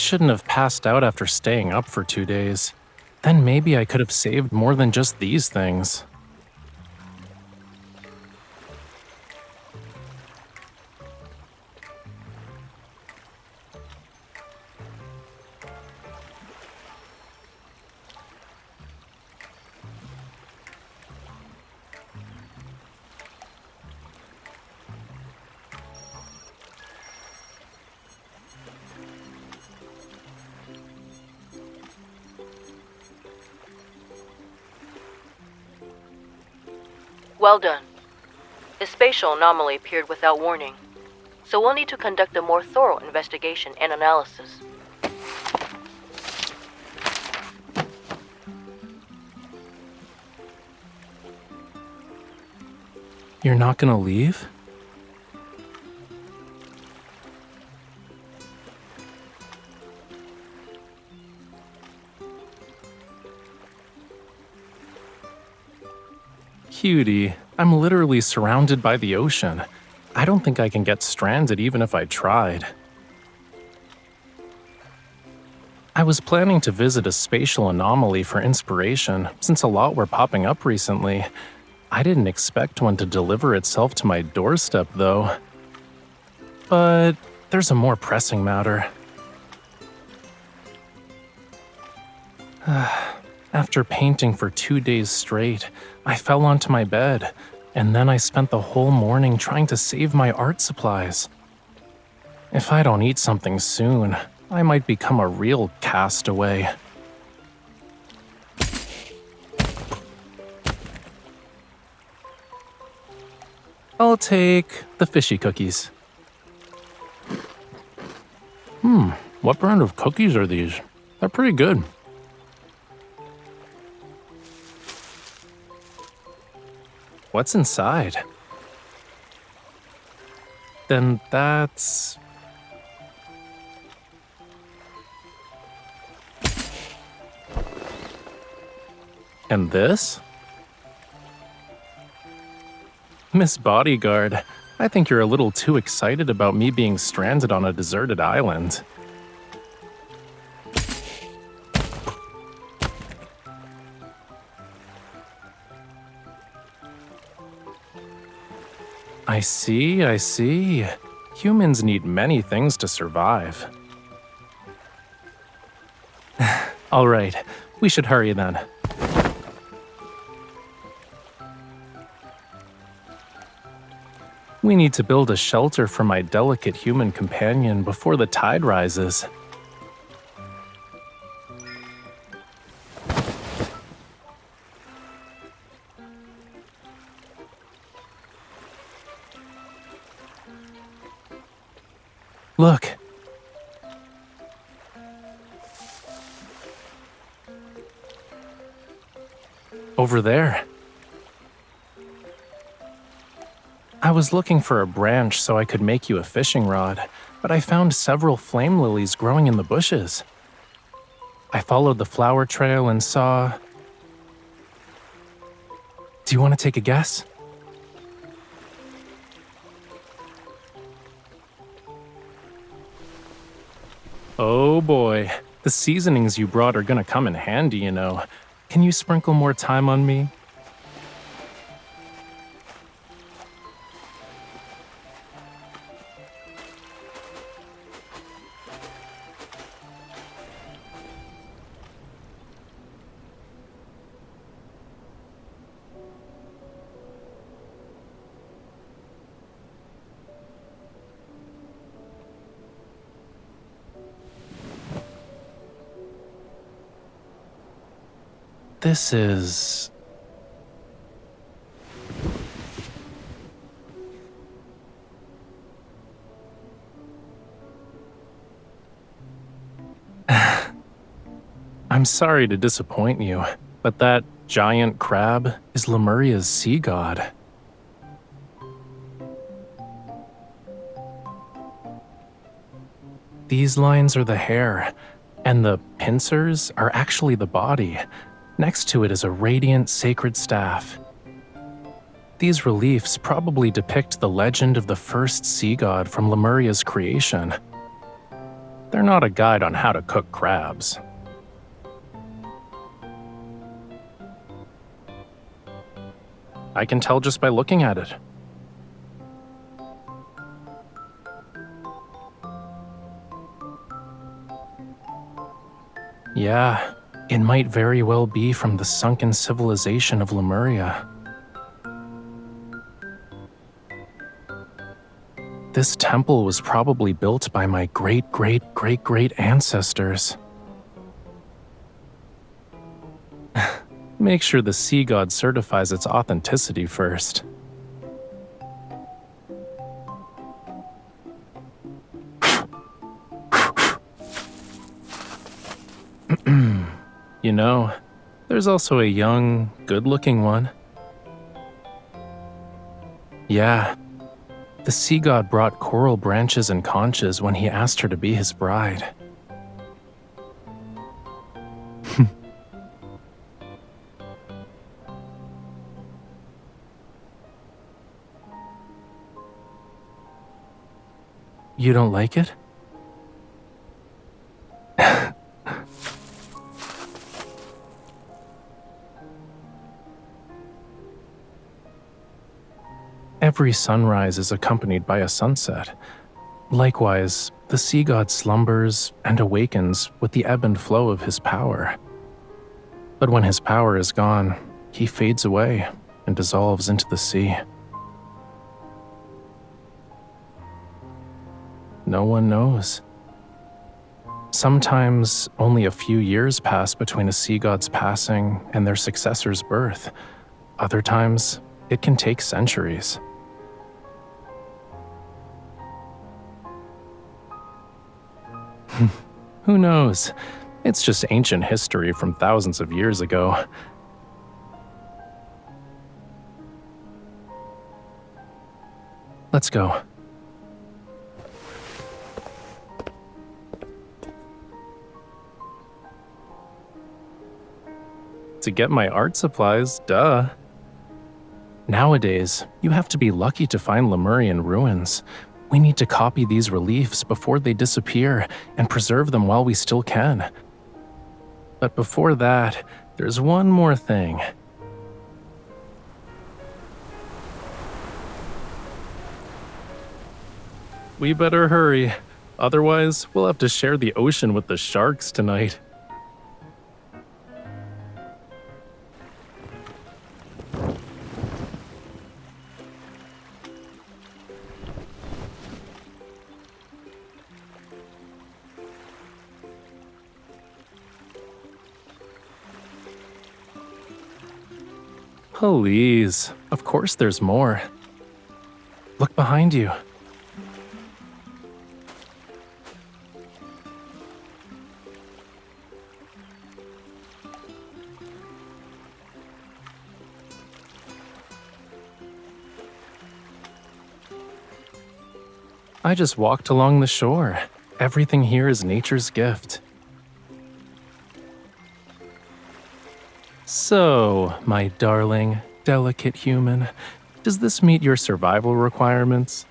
shouldn't have passed out after staying up for 2 days. Then maybe I could have saved more than just these things. Well done. A spatial anomaly appeared without warning, so we'll need to conduct a more thorough investigation and analysis. You're not gonna leave? Cutie, I'm literally surrounded by the ocean. I don't think I can get stranded even if I tried. I was planning to visit a spatial anomaly for inspiration, since a lot were popping up recently. I didn't expect one to deliver itself to my doorstep, though. But there's a more pressing matter. After painting for 2 days straight, I fell onto my bed, and then I spent the whole morning trying to save my art supplies. If I don't eat something soon, I might become a real castaway. I'll take the fishy cookies. What brand of cookies are these? They're pretty good. What's inside? Then that's... And this? Miss Bodyguard, I think you're a little too excited about me being stranded on a deserted island. I see. Humans need many things to survive. All right, we should hurry then. We need to build a shelter for my delicate human companion before the tide rises. Look. Over there. I was looking for a branch so I could make you a fishing rod, but I found several flame lilies growing in the bushes. I followed the flower trail and saw... Do you want to take a guess? Oh boy, the seasonings you brought are gonna come in handy, you know. Can you sprinkle more thyme on me? This is... I'm sorry to disappoint you, but that giant crab is Lemuria's sea god. These lines are the hair, and the pincers are actually the body. Next to it is a radiant sacred staff. These reliefs probably depict the legend of the first sea god from Lemuria's creation. They're not a guide on how to cook crabs. I can tell just by looking at it. Yeah, it might very well be from the sunken civilization of Lemuria. This temple was probably built by my great-great-great-great ancestors. Make sure the sea god certifies its authenticity first. You know, there's also a young, good-looking one. Yeah, the sea god brought coral branches and conches when he asked her to be his bride. You don't like it? Every sunrise is accompanied by a sunset. Likewise, the sea god slumbers and awakens with the ebb and flow of his power. But when his power is gone, he fades away and dissolves into the sea. No one knows. Sometimes only a few years pass between a sea god's passing and their successor's birth. Other times, it can take centuries. Who knows? It's just ancient history from thousands of years ago. Let's go. To get my art supplies, duh. Nowadays, you have to be lucky to find Lemurian ruins. We need to copy these reliefs before they disappear and preserve them while we still can. But before that, there's one more thing. We better hurry. Otherwise, we'll have to share the ocean with the sharks tonight. Please, of course there's more. Look behind you. I just walked along the shore. Everything here is nature's gift. So, my darling, delicate human, does this meet your survival requirements?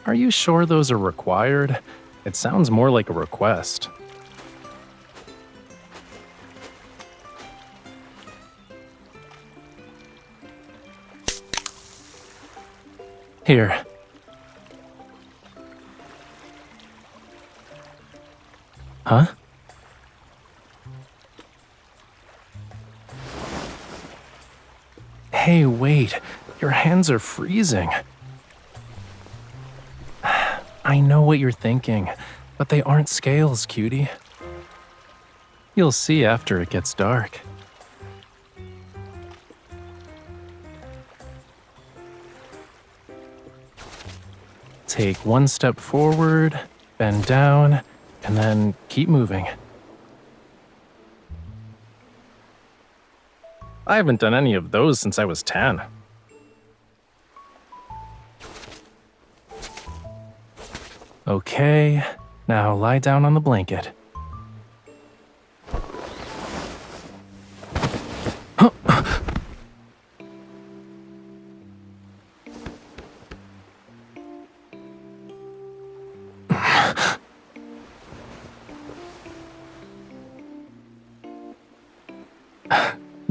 Are you sure those are required? It sounds more like a request. Here. Huh? Hey, wait. Your hands are freezing. I know what you're thinking, but they aren't scales, cutie. You'll see after it gets dark. Take one step forward, bend down, and then keep moving. I haven't done any of those since I was 10. Okay, now lie down on the blanket.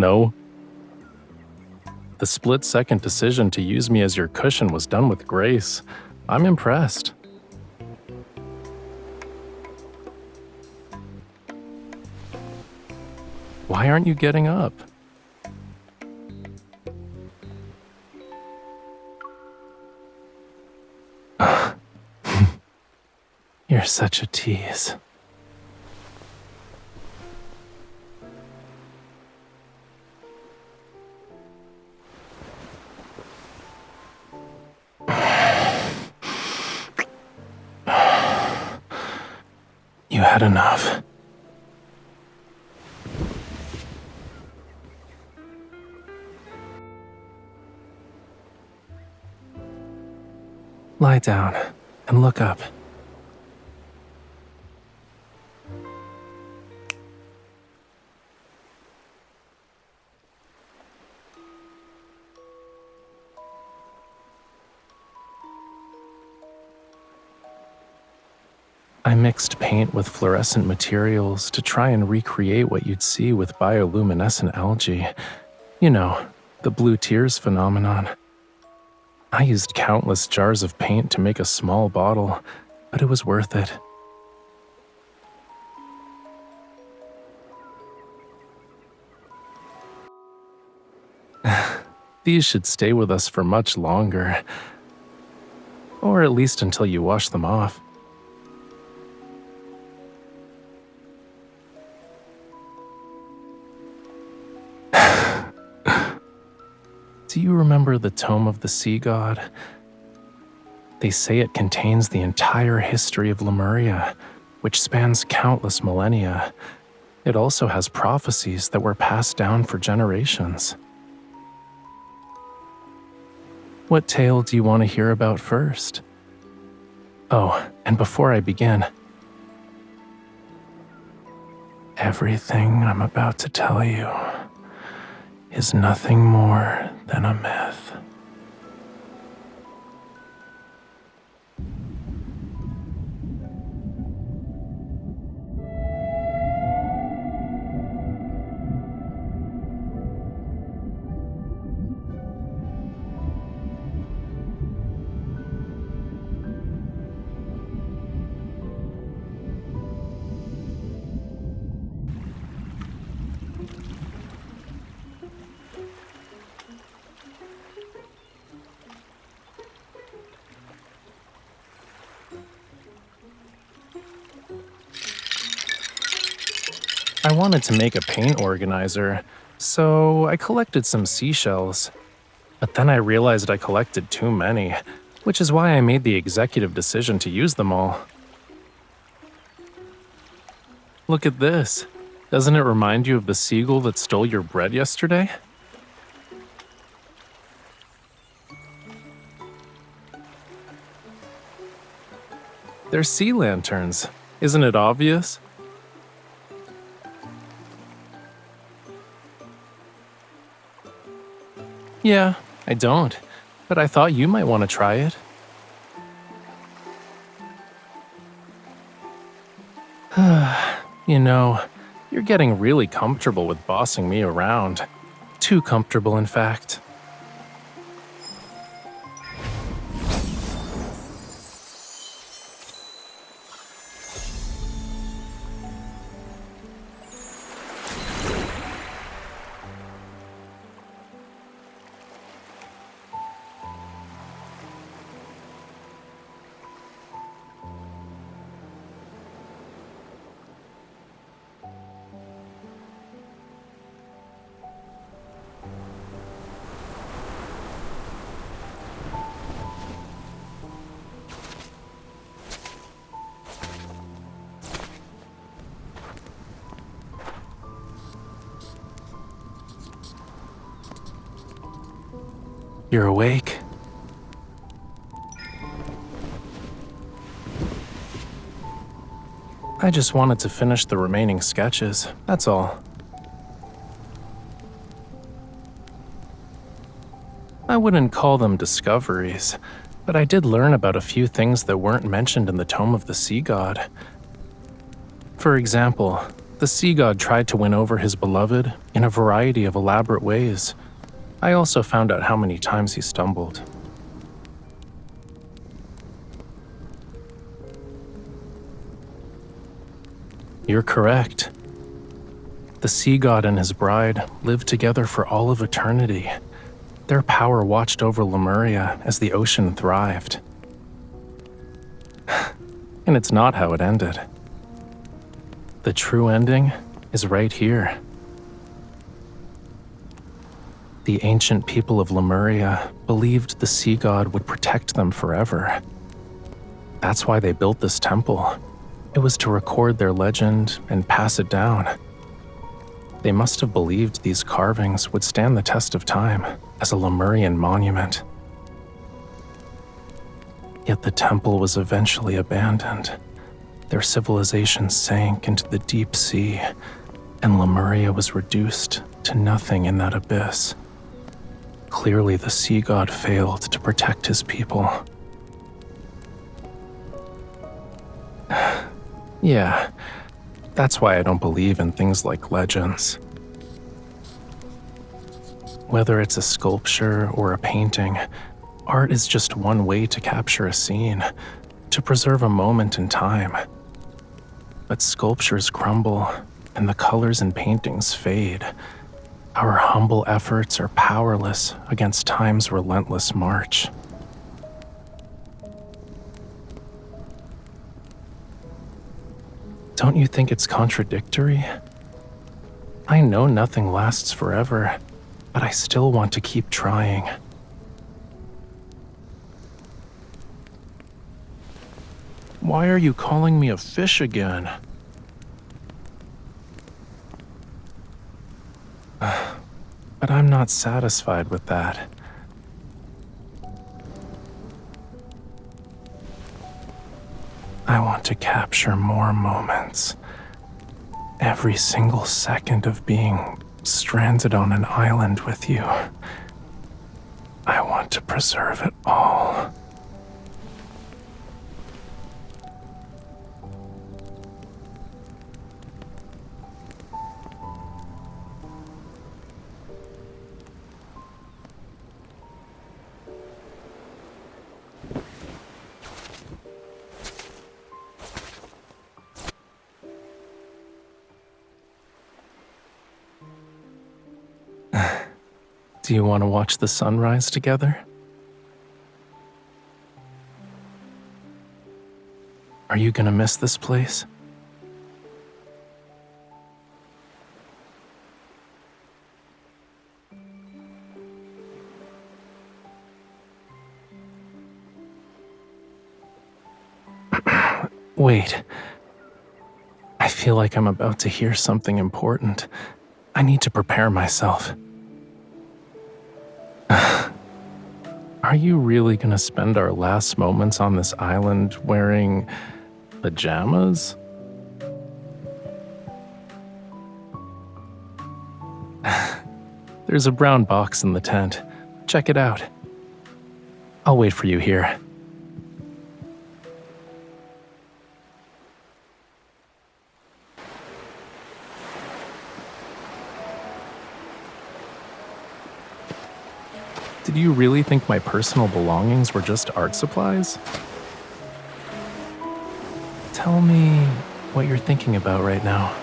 No. The split-second decision to use me as your cushion was done with grace. I'm impressed. Why aren't you getting up? You're such a tease. You had enough. Lie down and look up. I mixed paint with fluorescent materials to try and recreate what you'd see with bioluminescent algae. You know, the blue tears phenomenon. I used countless jars of paint to make a small bottle, but it was worth it. These should stay with us for much longer. Or at least until you wash them off. Do you remember the Tome of the Sea God? They say it contains the entire history of Lemuria, which spans countless millennia. It also has prophecies that were passed down for generations. What tale do you want to hear about first? Oh, and before I begin, everything I'm about to tell you is nothing more than a myth. I wanted to make a paint organizer, so I collected some seashells. But then I realized I collected too many, which is why I made the executive decision to use them all. Look at this. Doesn't it remind you of the seagull that stole your bread yesterday? They're sea lanterns. Isn't it obvious? Yeah, I don't, but I thought you might want to try it. You know, you're getting really comfortable with bossing me around. Too comfortable, in fact. You're awake? I just wanted to finish the remaining sketches, that's all. I wouldn't call them discoveries, but I did learn about a few things that weren't mentioned in the Tome of the Sea God. For example, The sea god tried to win over his beloved in a variety of elaborate ways. I also found out how many times he stumbled. You're correct. The sea god and his bride lived together for all of eternity. Their power watched over Lemuria as the ocean thrived. And it's not how it ended. The true ending is right here. The ancient people of Lemuria believed the sea god would protect them forever. That's why they built this temple. It was to record their legend and pass it down. They must have believed these carvings would stand the test of time as a Lemurian monument. Yet the temple was eventually abandoned. Their civilization sank into the deep sea, and Lemuria was reduced to nothing in that abyss. Clearly, the sea god failed to protect his people. Yeah, that's why I don't believe in things like legends. Whether it's a sculpture or a painting, art is just one way to capture a scene, to preserve a moment in time. But sculptures crumble, and the colors in paintings fade. Our humble efforts are powerless against time's relentless march. Don't you think it's contradictory? I know nothing lasts forever, but I still want to keep trying. Why are you calling me a fish again? But I'm not satisfied with that. I want to capture more moments. Every single second of being stranded on an island with you. I want to preserve it all. Do you want to watch the sunrise together? Are you gonna miss this place? Wait. I feel like I'm about to hear something important. I need to prepare myself. Are you really gonna spend our last moments on this island wearing pajamas? There's a brown box in the tent. Check it out. I'll wait for you here. Did you really think my personal belongings were just art supplies? Tell me what you're thinking about right now.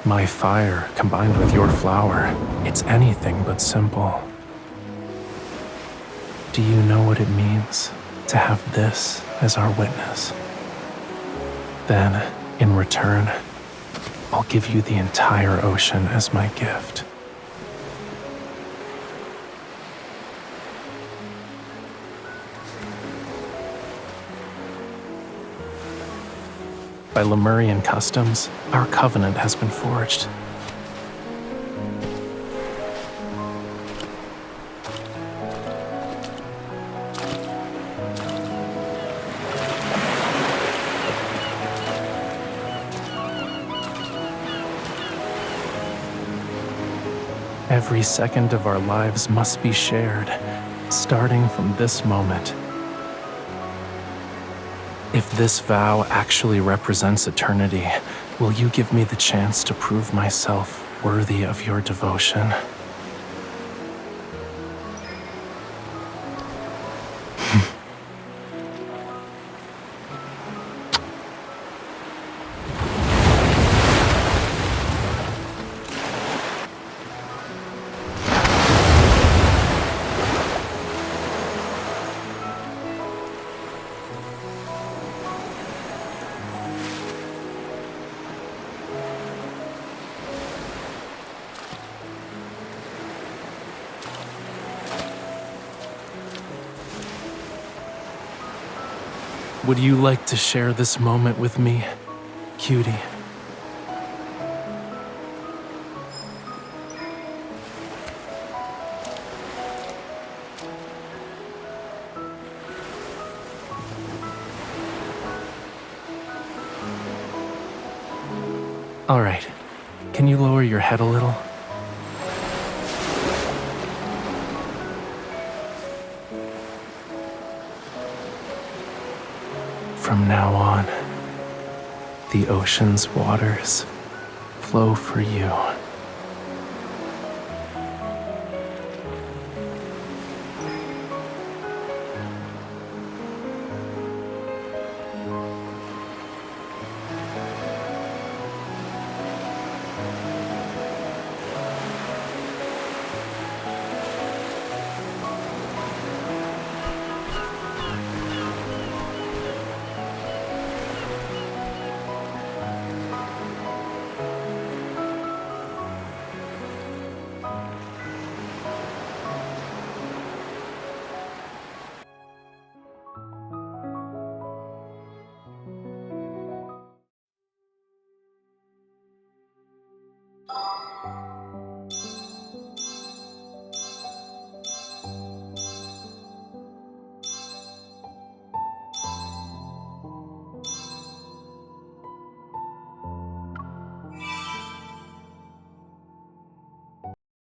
My fire combined with your flower, it's anything but simple. Do you know what it means to have this as our witness? Then, in return, I'll give you the entire ocean as my gift. By Lemurian customs, our covenant has been forged. Every second of our lives must be shared, starting from this moment. If this vow actually represents eternity, will you give me the chance to prove myself worthy of your devotion? Would you like to share this moment with me, cutie? All right, can you lower your head a little? From now on, the ocean's waters flow for you.